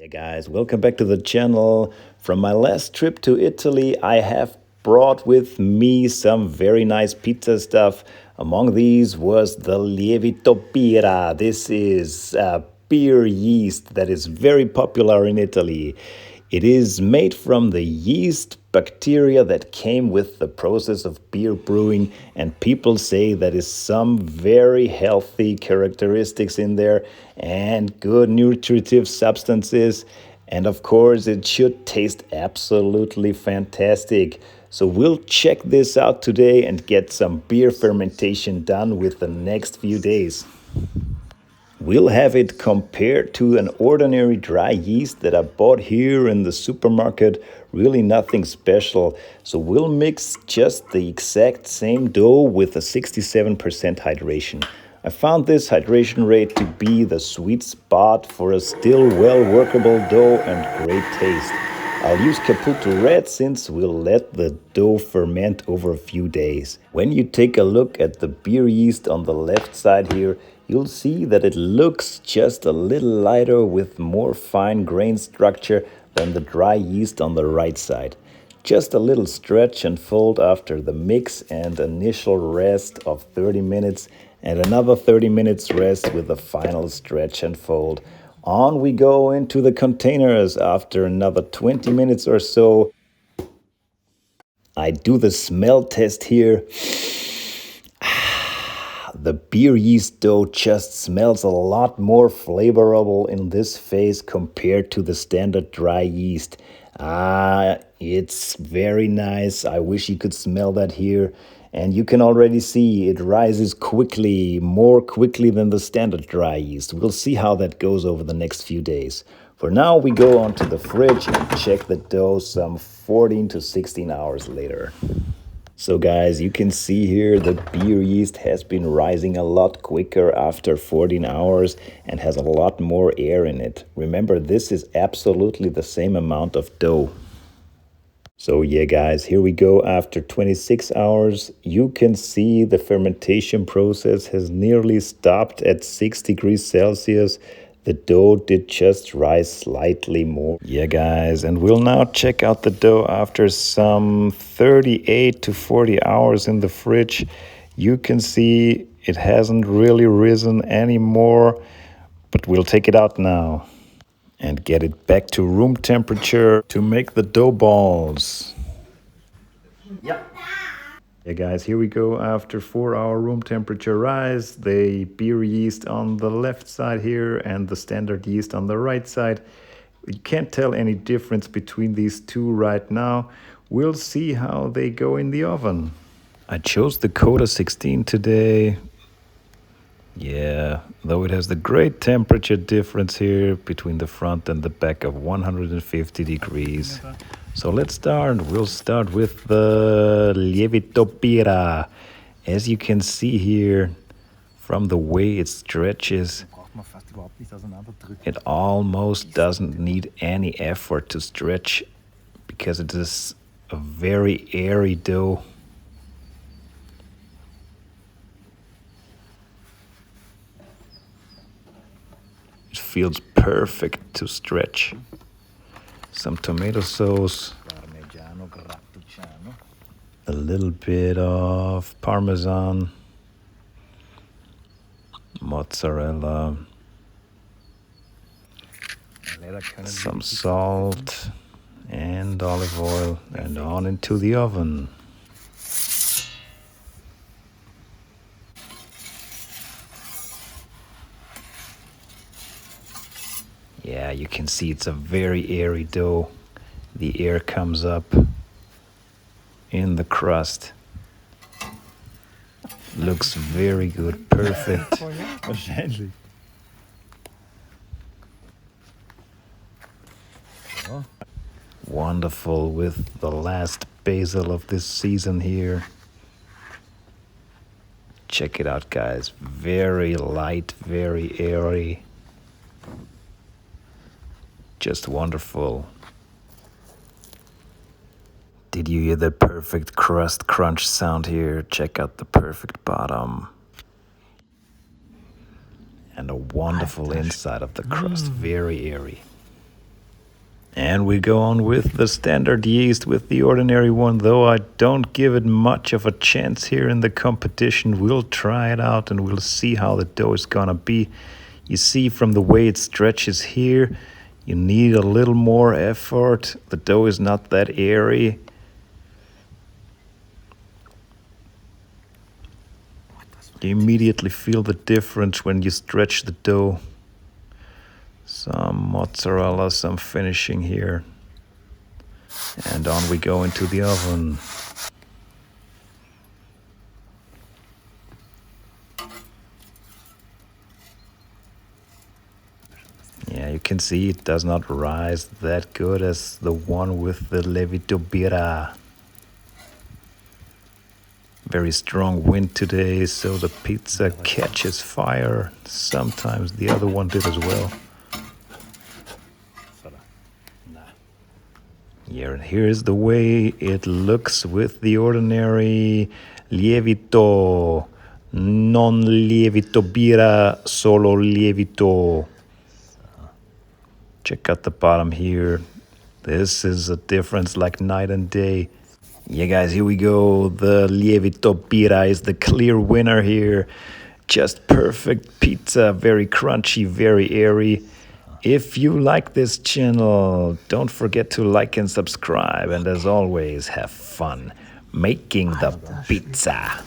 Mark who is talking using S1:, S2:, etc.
S1: Hey guys, welcome back to the channel. From my last trip to Italy, I have brought with me some very nice pizza stuff. Among these was the lievito birra. This is beer yeast that is very popular in Italy. It is made from the yeast bacteria that came with the process of beer brewing, and people say that is some very healthy characteristics in there and good nutritive substances. And of course, it should taste absolutely fantastic. So we'll check this out today and get some beer fermentation done with the next few days. We'll have it compared to an ordinary dry yeast that I bought here in the supermarket. Really nothing special. So we'll mix just the exact same dough with a 67% hydration. I found this hydration rate to be the sweet spot for a still well workable dough and great taste. I'll use Caputo Red since we'll let the dough ferment over a few days. When you take a look at the beer yeast on the left side here, you'll see that it looks just a little lighter with more fine grain structure than the dry yeast on the right side. Just a little stretch and fold after the mix and initial rest of 30 minutes and another 30 minutes rest with a final stretch and fold. On we go into the containers after another 20 minutes or so. I do the smell test here. The beer yeast dough just smells a lot more flavorful in this phase compared to the standard dry yeast. It's very nice. I wish you could smell that here. And you can already see it rises quickly, more quickly than the standard dry yeast. We'll see how that goes over the next few days. For now, we go onto the fridge and check the dough some 14 to 16 hours later. So guys, you can see here the beer yeast has been rising a lot quicker after 14 hours and has a lot more air in it. Remember, this is absolutely the same amount of dough. So yeah guys, here we go after 26 hours. You can see the fermentation process has nearly stopped at 6 degrees Celsius. The dough did just rise slightly more. Yeah guys, and we'll now check out the dough after some 38 to 40 hours in the fridge. You can see it hasn't really risen anymore, but we'll take it out now and get it back to room temperature to make the dough balls. Yeah guys, here we go after 4-hour room temperature rise. The beer yeast on the left side here and the standard yeast on the right side. You can't tell any difference between these two right now. We'll see how they go in the oven. I chose the Coda 16 today. Yeah, though it has the great temperature difference here between the front and the back of 150 degrees. So let's start. We'll start with the lievito birra. As you can see here, from the way it stretches, it almost doesn't need any effort to stretch because it is a very airy dough. It feels perfect to stretch. Some tomato sauce, a little bit of Parmesan, mozzarella, some salt and olive oil, and on into the oven. Yeah, you can see it's a very airy dough. The air comes up in the crust. Looks very good, perfect.
S2: Wahrscheinlich.
S1: Wonderful with the last basil of this season here. Check it out, guys. Very light, very airy. Just wonderful. Did you hear the perfect crust crunch sound here? Check out the perfect bottom. And a wonderful inside of the crust, very airy. And we go on with the standard yeast, with the ordinary one, though I don't give it much of a chance here in the competition. We'll try it out and we'll see how the dough is gonna be. You see from the way it stretches here, you need a little more effort. The dough is not that airy. You immediately feel the difference when you stretch the dough. Some mozzarella, some finishing here. And on we go into the oven. Yeah, you can see it does not rise that good as the one with the lievito birra. Very strong wind today, so the pizza catches fire. Sometimes the other one did as well. Here's the way it looks with the ordinary lievito. Non lievito birra, solo lievito. Check out the bottom here. This is a difference like night and day. Yeah, guys, here we go. The lievito birra is the clear winner here. Just perfect pizza, very crunchy, very airy. If you like this channel, don't forget to like and subscribe. And as always, have fun making the pizza.